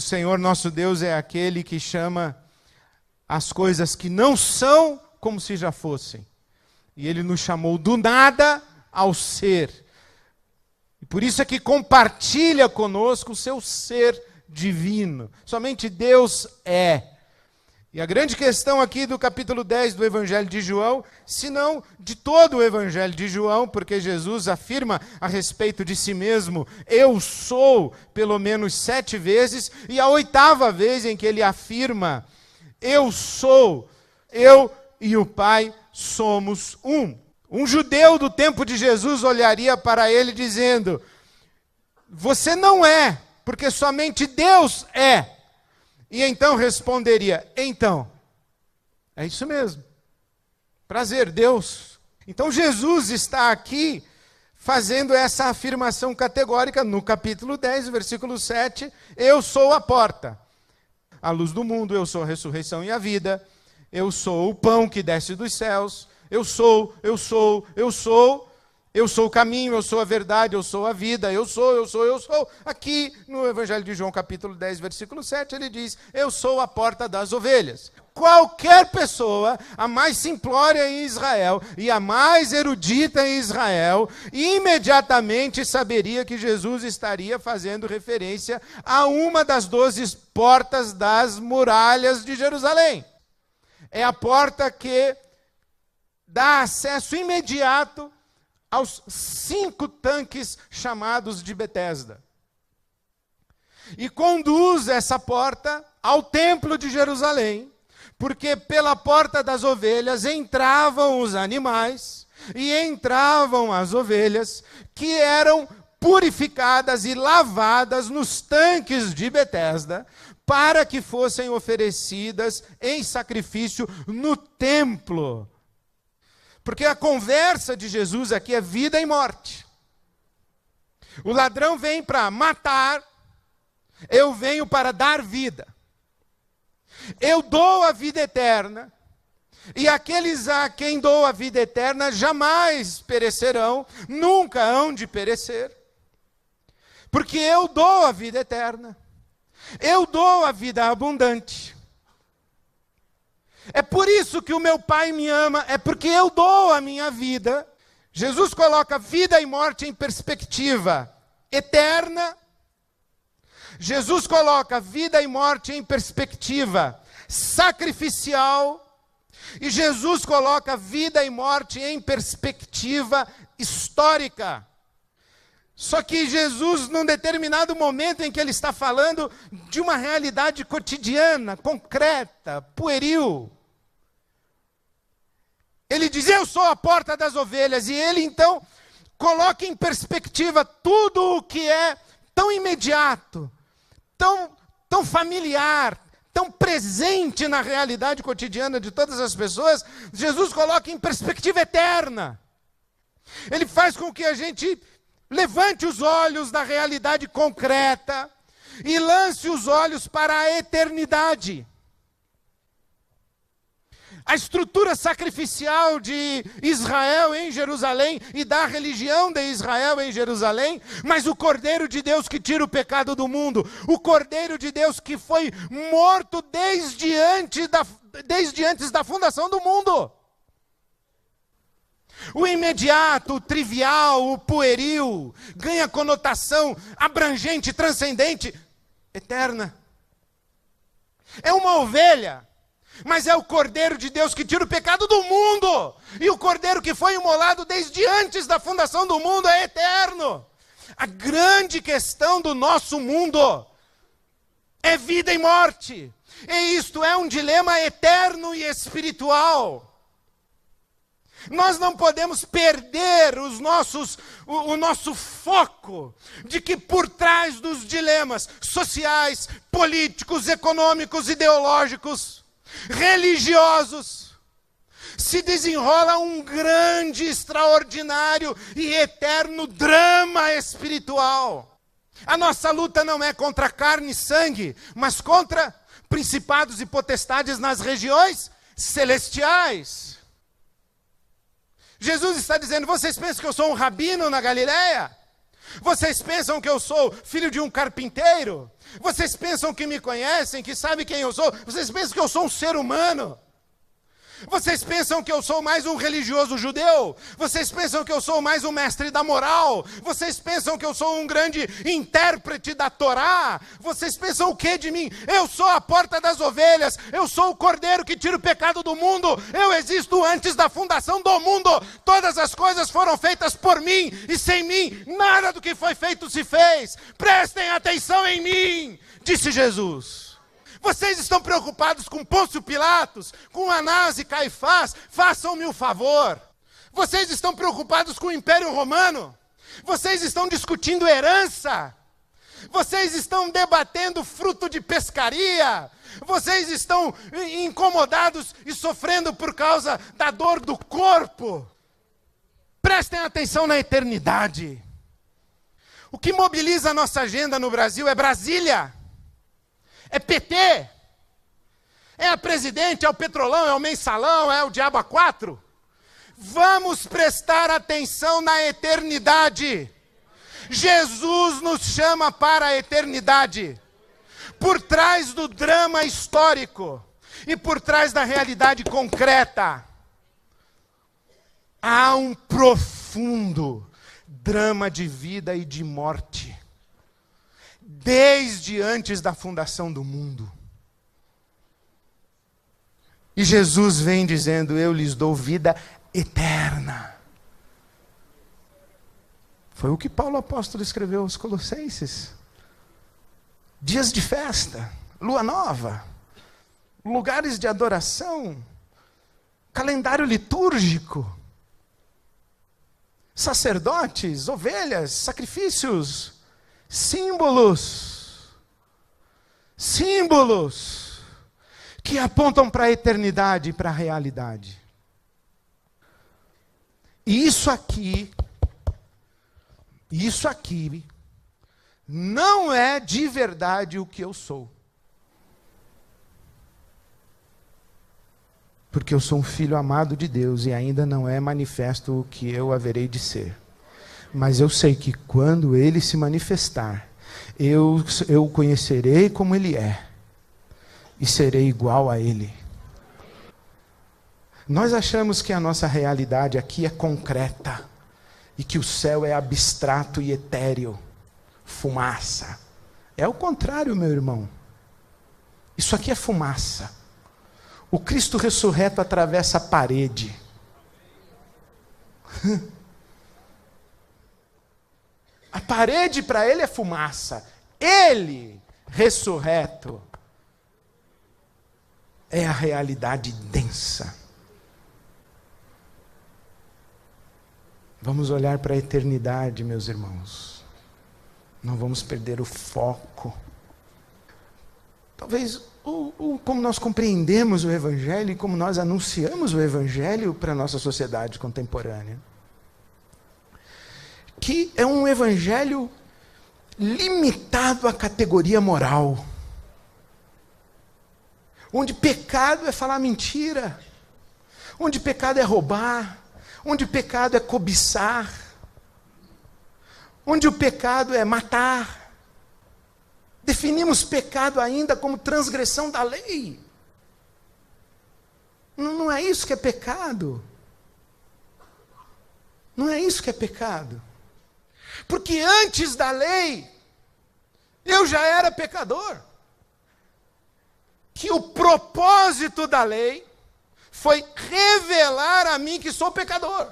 Senhor nosso Deus é aquele que chama as coisas que não são como se já fossem. E Ele nos chamou do nada ao ser. E por isso é que compartilha conosco o seu ser divino. Somente Deus é. E a grande questão aqui do capítulo 10 do Evangelho de João, se não de todo o Evangelho de João, porque Jesus afirma a respeito de si mesmo, eu sou, pelo menos 7 vezes, e a 8ª vez em que ele afirma, eu sou, eu e o Pai somos um. Um judeu do tempo de Jesus olharia para ele dizendo, você não é, porque somente Deus é. E então responderia, então, é isso mesmo, prazer, Deus. Então Jesus está aqui fazendo essa afirmação categórica no capítulo 10, versículo 7, eu sou a porta, a luz do mundo, eu sou a ressurreição e a vida, eu sou o pão que desce dos céus, eu sou o caminho, eu sou a verdade, eu sou a vida, eu sou. Aqui no Evangelho de João, capítulo 10, versículo 7, ele diz, eu sou a porta das ovelhas. Qualquer pessoa, a mais simplória em Israel e a mais erudita em Israel, imediatamente saberia que Jesus estaria fazendo referência a uma das 12 portas das muralhas de Jerusalém. É a porta que dá acesso imediato aos 5 tanques chamados de Betesda. E conduz essa porta ao templo de Jerusalém, porque pela porta das ovelhas entravam os animais e entravam as ovelhas que eram purificadas e lavadas nos tanques de Betesda para que fossem oferecidas em sacrifício no templo. Porque a conversa de Jesus aqui é vida e morte. O ladrão vem para matar, eu venho para dar vida. Eu dou a vida eterna, e aqueles a quem dou a vida eterna jamais perecerão, nunca hão de perecer. Porque eu dou a vida eterna, eu dou a vida abundante. É por isso que o meu Pai me ama, é porque eu dou a minha vida. Jesus coloca vida e morte em perspectiva eterna. Jesus coloca vida e morte em perspectiva sacrificial. E Jesus coloca vida e morte em perspectiva histórica. Só que Jesus, num determinado momento em que ele está falando de uma realidade cotidiana, concreta, pueril, ele diz, eu sou a porta das ovelhas, e ele então coloca em perspectiva tudo o que é tão imediato, tão familiar, tão presente na realidade cotidiana de todas as pessoas. Jesus coloca em perspectiva eterna. Ele faz com que a gente levante os olhos da realidade concreta e lance os olhos para a eternidade. A estrutura sacrificial de Israel em Jerusalém e da religião de Israel em Jerusalém, mas o Cordeiro de Deus que tira o pecado do mundo, o Cordeiro de Deus que foi morto desde antes da fundação do mundo. O imediato, o trivial, o pueril, ganha conotação abrangente, transcendente, eterna. É uma ovelha, mas é o Cordeiro de Deus que tira o pecado do mundo. E o Cordeiro que foi imolado desde antes da fundação do mundo é eterno. A grande questão do nosso mundo é vida e morte. E isto é um dilema eterno e espiritual. Nós não podemos perder o nosso foco de que por trás dos dilemas sociais, políticos, econômicos, ideológicos, religiosos, se desenrola um grande, extraordinário e eterno drama espiritual. A nossa luta não é contra carne e sangue, mas contra principados e potestades nas regiões celestiais. Jesus está dizendo, vocês pensam que eu sou um rabino na Galileia? Vocês pensam que eu sou filho de um carpinteiro? Vocês pensam que me conhecem, que sabem quem eu sou? Vocês pensam que eu sou um ser humano? Vocês pensam que eu sou mais um religioso judeu? Vocês pensam que eu sou mais um mestre da moral? Vocês pensam que eu sou um grande intérprete da Torá? Vocês pensam o que de mim? Eu sou a porta das ovelhas, eu sou o cordeiro que tira o pecado do mundo, eu existo antes da fundação do mundo, todas as coisas foram feitas por mim, e sem mim, nada do que foi feito se fez. Prestem atenção em mim, disse Jesus. Vocês estão preocupados com Pôncio Pilatos, com Anás e Caifás? Façam-me um favor. Vocês estão preocupados com o Império Romano? Vocês estão discutindo herança? Vocês estão debatendo fruto de pescaria? Vocês estão incomodados e sofrendo por causa da dor do corpo? Prestem atenção na eternidade. O que mobiliza a nossa agenda no Brasil é Brasília. É PT, é a presidente, é o petrolão, é o mensalão, é o diabo a quatro. Vamos prestar atenção na eternidade. Jesus nos chama para a eternidade. Por trás do drama histórico e por trás da realidade concreta, há um profundo drama de vida e de morte. Desde antes da fundação do mundo. E Jesus vem dizendo: eu lhes dou vida eterna. Foi o que Paulo apóstolo escreveu aos Colossenses. Dias de festa, lua nova, lugares de adoração, calendário litúrgico, sacerdotes, ovelhas, sacrifícios, símbolos que apontam para a eternidade e para a realidade. E isso aqui não é de verdade o que eu sou. Porque eu sou um filho amado de Deus e ainda não é manifesto o que eu haverei de ser. Mas eu sei que quando Ele se manifestar, eu o conhecerei como Ele é, e serei igual a Ele. Nós achamos que a nossa realidade aqui é concreta, e que o céu é abstrato e etéreo, fumaça. É o contrário, meu irmão. Isso aqui é fumaça. O Cristo ressurreto atravessa a parede. A parede para ele é fumaça. Ele, ressurreto, é a realidade densa. Vamos olhar para a eternidade, meus irmãos. Não vamos perder o foco. Talvez, como nós compreendemos o Evangelho e como nós anunciamos o Evangelho para a nossa sociedade contemporânea. Que é um evangelho limitado à categoria moral. Onde pecado é falar mentira. Onde pecado é roubar. Onde pecado é cobiçar. Onde o pecado é matar. Definimos pecado ainda como transgressão da lei. Não é isso que é pecado. Não é isso que é pecado. Porque antes da lei, eu já era pecador. Que o propósito da lei foi revelar a mim que sou pecador.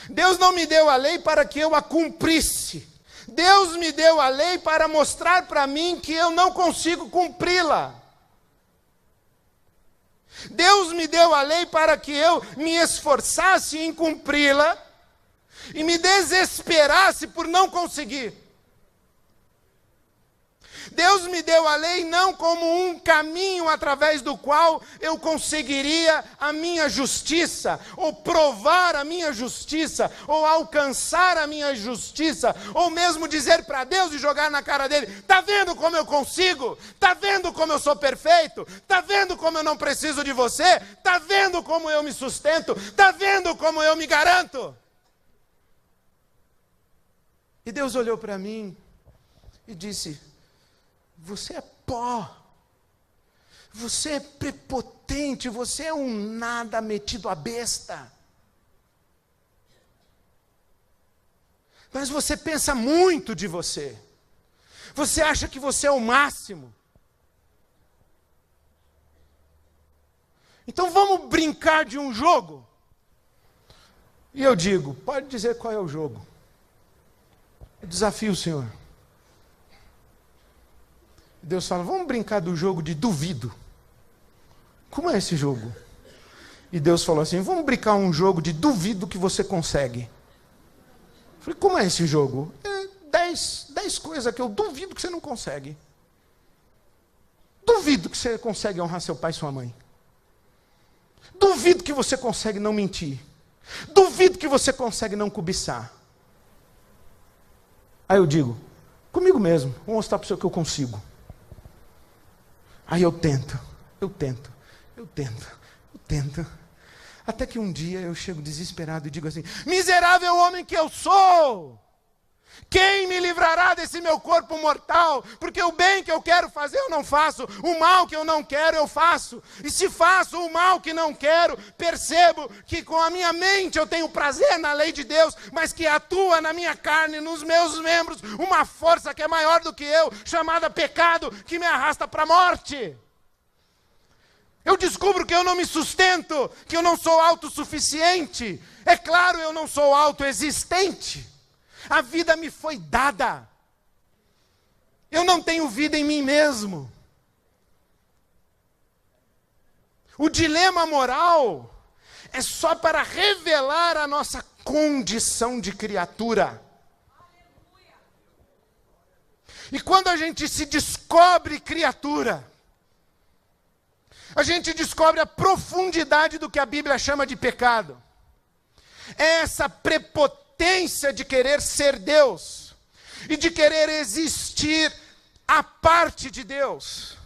Deus não me deu a lei para que eu a cumprisse. Deus me deu a lei para mostrar para mim que eu não consigo cumpri-la. Deus me deu a lei para que eu me esforçasse em cumpri-la e me desesperasse por não conseguir. Deus me deu a lei não como um caminho através do qual eu conseguiria a minha justiça, ou provar a minha justiça, ou alcançar a minha justiça, ou mesmo dizer para Deus e jogar na cara dele: está vendo como eu consigo? Está vendo como eu sou perfeito? Está vendo como eu não preciso de você? Está vendo como eu me sustento? Está vendo como eu me garanto? E Deus olhou para mim e disse: você é pó. Você é prepotente, você é um nada metido a besta. Mas você pensa muito de você. Você acha que você é o máximo. Então vamos brincar de um jogo? E eu digo: pode dizer qual é o jogo. Eu desafio o Senhor. Deus fala: vamos brincar do jogo de duvido. Como é esse jogo? E Deus falou assim: vamos brincar um jogo de duvido que você consegue. Eu falei: como é esse jogo? 10 coisas que eu duvido que você não consegue. Duvido que você consegue honrar seu pai e sua mãe. Duvido que você consegue não mentir. Duvido que você consegue não cobiçar. Aí eu digo: comigo mesmo, vou mostrar para o senhor que eu consigo. Aí eu tento. Até que um dia eu chego desesperado e digo assim: miserável homem que eu sou! Quem me livrará desse meu corpo mortal? Porque o bem que eu quero fazer eu não faço, o mal que eu não quero eu faço. E se faço o mal que não quero, percebo que com a minha mente eu tenho prazer na lei de Deus, mas que atua na minha carne, nos meus membros, uma força que é maior do que eu, chamada pecado, que me arrasta para a morte. Eu descubro que eu não me sustento, que eu não sou autossuficiente. É claro, eu não sou autoexistente. A vida me foi dada. Eu não tenho vida em mim mesmo. O dilema moral é só para revelar a nossa condição de criatura. E quando a gente se descobre criatura, a gente descobre a profundidade do que a Bíblia chama de pecado. É essa prepotência de querer ser Deus e de querer existir à parte de Deus.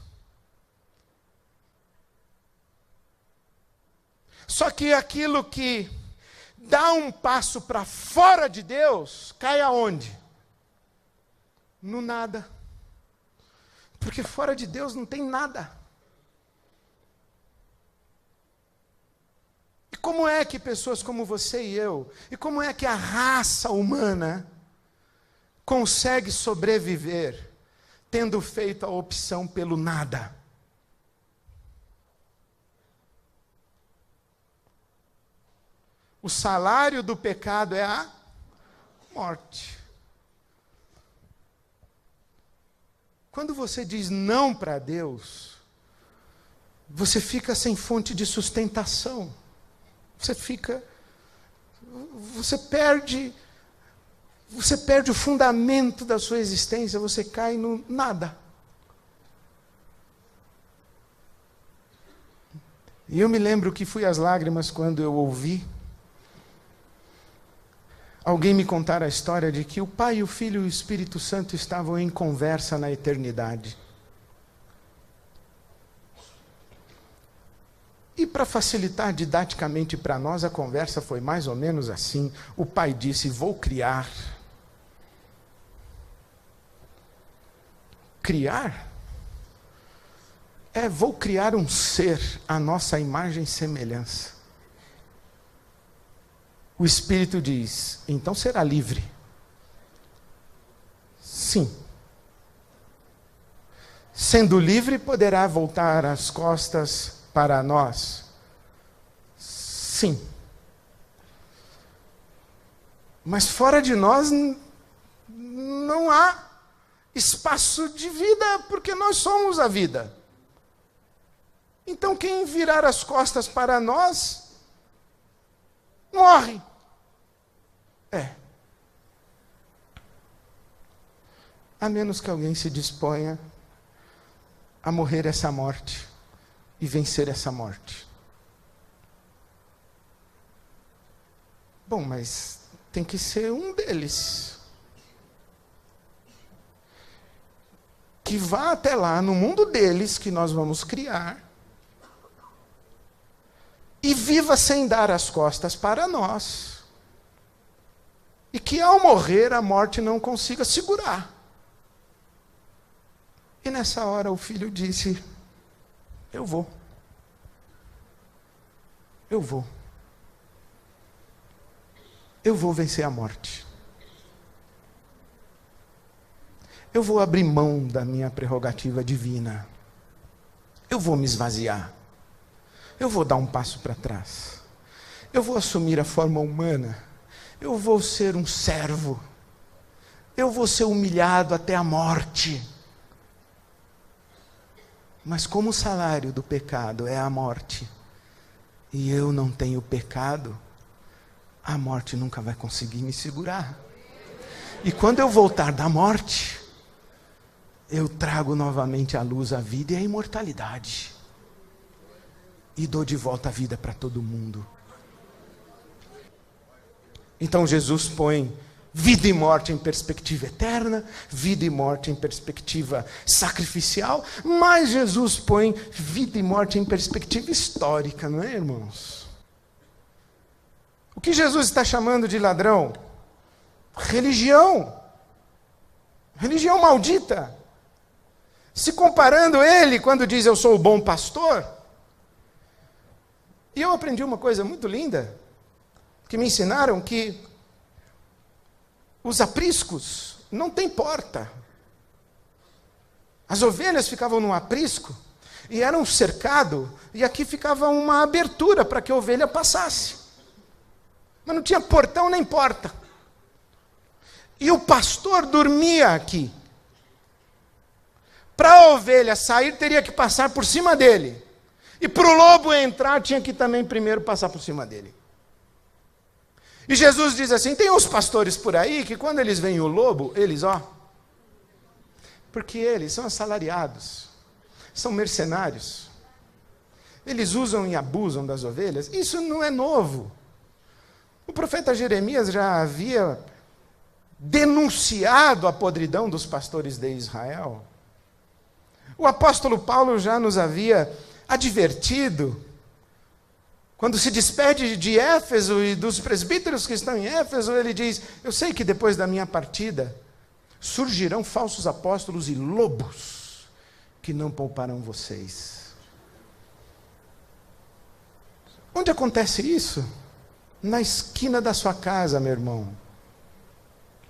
Só que aquilo que dá um passo para fora de Deus, cai aonde? No nada. Porque fora de Deus não tem nada. E como é que pessoas como você e eu, e como é que a raça humana consegue sobreviver tendo feito a opção pelo nada? O salário do pecado é a morte. Quando você diz não para Deus, você fica sem fonte de sustentação. Você perde o fundamento da sua existência, você cai no nada. E eu me lembro que fui às lágrimas quando eu ouvi alguém me contar a história de que o Pai, o Filho e o Espírito Santo estavam em conversa na eternidade. E para facilitar didaticamente para nós, a conversa foi mais ou menos assim. O Pai disse: vou criar. Criar? Vou criar um ser à nossa imagem e semelhança. O Espírito diz: então será livre. Sim. Sendo livre, poderá voltar as costas para nós? Sim. Mas fora de nós não há espaço de vida, porque nós somos a vida. Então quem virar as costas para nós, morre. A menos que alguém se disponha a morrer essa morte e vencer essa morte. Bom, mas tem que ser um deles. Que vá até lá, no mundo deles, que nós vamos criar, e viva sem dar as costas para nós. e que ao morrer a morte não consiga segurar. E nessa hora o filho disse: eu vou. Eu vou. Eu vou vencer a morte. Eu vou abrir mão da minha prerrogativa divina. Eu vou me esvaziar. Eu vou dar um passo para trás. Eu vou assumir a forma humana. Eu vou ser um servo. Eu vou ser humilhado até a morte. Mas como o salário do pecado é a morte, e eu não tenho pecado, a morte nunca vai conseguir me segurar. E quando eu voltar da morte, eu trago novamente à luz a vida e a imortalidade. E dou de volta a vida para todo mundo. Então Jesus põe vida e morte em perspectiva eterna, vida e morte em perspectiva sacrificial, mas Jesus põe vida e morte em perspectiva histórica, não é, irmãos? O que Jesus está chamando de ladrão? Religião. Religião maldita. Se comparando ele quando diz eu sou o bom pastor. E eu aprendi uma coisa muito linda, que me ensinaram que os apriscos não têm porta. As ovelhas ficavam num aprisco e eram cercado, e aqui ficava uma abertura para que a ovelha passasse. Mas não tinha portão nem porta. E o pastor dormia aqui. Para a ovelha sair, teria que passar por cima dele. E para o lobo entrar, tinha que também primeiro passar por cima dele. E Jesus diz assim, tem uns pastores por aí que quando eles veem o lobo, eles, porque eles são assalariados, são mercenários. Eles usam e abusam das ovelhas. Isso não é novo. O profeta Jeremias já havia denunciado a podridão dos pastores de Israel. O apóstolo Paulo já nos havia advertido, quando se despede de Éfeso e dos presbíteros que estão em Éfeso, ele diz, eu sei que depois da minha partida, surgirão falsos apóstolos e lobos, que não pouparão vocês. Onde acontece isso? Na esquina da sua casa, meu irmão.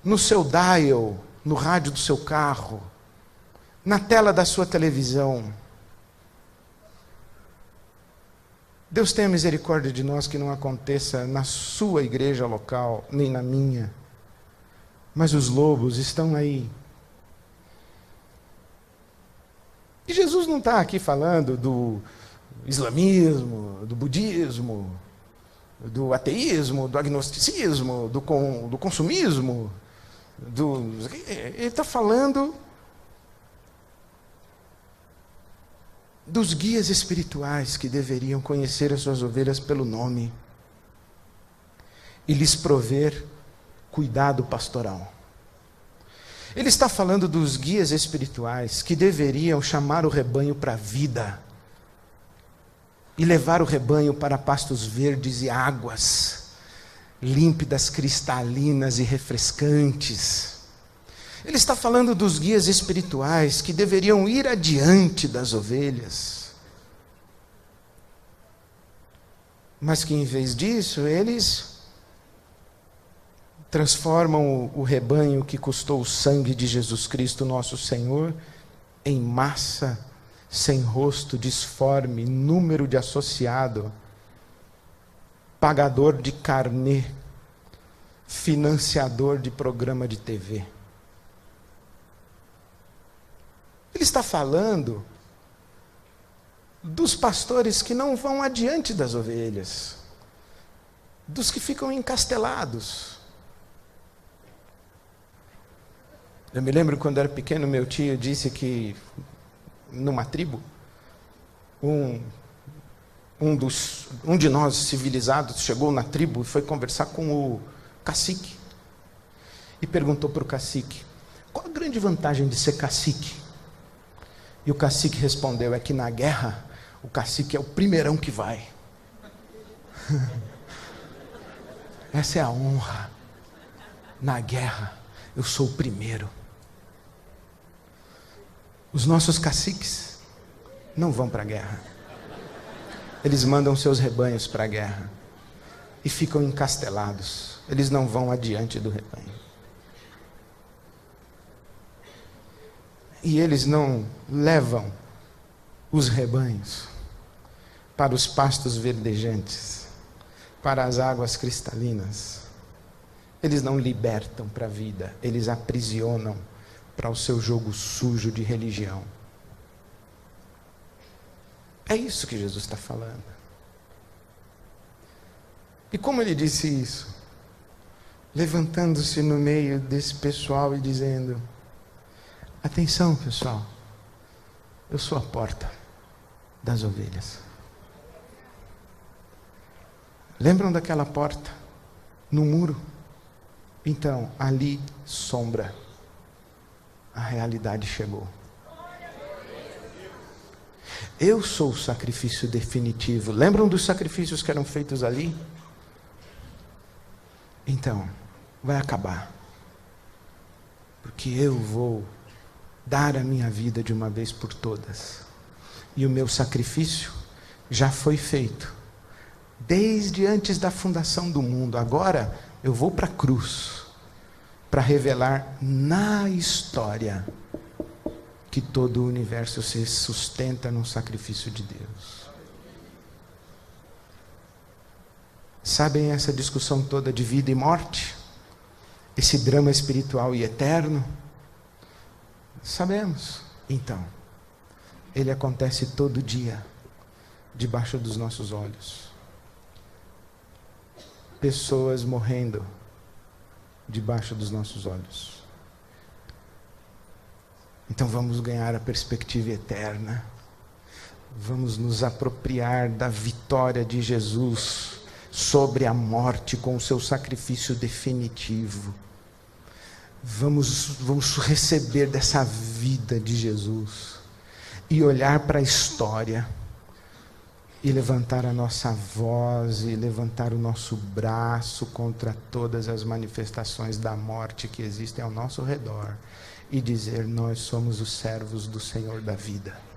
No seu dial, no rádio do seu carro, na tela da sua televisão. Deus tenha misericórdia de nós que não aconteça na sua igreja local, nem na minha. Mas os lobos estão aí. E Jesus não está aqui falando do islamismo, do budismo, do ateísmo, do agnosticismo, do consumismo. Ele está falando dos guias espirituais que deveriam conhecer as suas ovelhas pelo nome e lhes prover cuidado pastoral. Ele está falando dos guias espirituais que deveriam chamar o rebanho para a vida e levar o rebanho para pastos verdes e águas límpidas, cristalinas e refrescantes. Ele está falando dos guias espirituais que deveriam ir adiante das ovelhas, mas que em vez disso, eles transformam o rebanho que custou o sangue de Jesus Cristo, nosso Senhor, em massa, sem rosto, disforme, número de associado, pagador de carnê, financiador de programa de TV. Ele está falando dos pastores que não vão adiante das ovelhas, dos que ficam encastelados. Eu me lembro quando era pequeno, meu tio disse que numa tribo, um de nós civilizados chegou na tribo e foi conversar com o cacique e perguntou para o cacique, qual a grande vantagem de ser cacique? E o cacique respondeu, é que na guerra o cacique é o primeirão que vai. Essa é a honra. Na guerra, eu sou o primeiro. Os nossos caciques não vão para a guerra. Eles mandam seus rebanhos para a guerra e ficam encastelados. Eles não vão adiante do rebanho. E eles não levam os rebanhos para os pastos verdejantes, para as águas cristalinas. Eles não libertam para a vida, eles aprisionam para o seu jogo sujo de religião. É isso que Jesus está falando. E como ele disse isso? Levantando-se no meio desse pessoal e dizendo: atenção, pessoal, eu sou a porta das ovelhas. Lembram daquela porta no muro? Então, ali, sombra. A realidade chegou. Eu sou o sacrifício definitivo. Lembram dos sacrifícios que eram feitos ali? Então, vai acabar. Porque eu vou dar a minha vida de uma vez por todas. E o meu sacrifício já foi feito. Desde antes da fundação do mundo. Agora eu vou para a cruz. Para revelar na história que todo o universo se sustenta num sacrifício de Deus. Sabem essa discussão toda de vida e morte? Esse drama espiritual e eterno? Sabemos. Então, ele acontece todo dia, debaixo dos nossos olhos. Pessoas morrendo debaixo dos nossos olhos. Então vamos ganhar a perspectiva eterna. Vamos nos apropriar da vitória de Jesus sobre a morte com o seu sacrifício definitivo. Vamos receber dessa vida de Jesus e olhar para a história e levantar a nossa voz e levantar o nosso braço contra todas as manifestações da morte que existem ao nosso redor e dizer: nós somos os servos do Senhor da vida.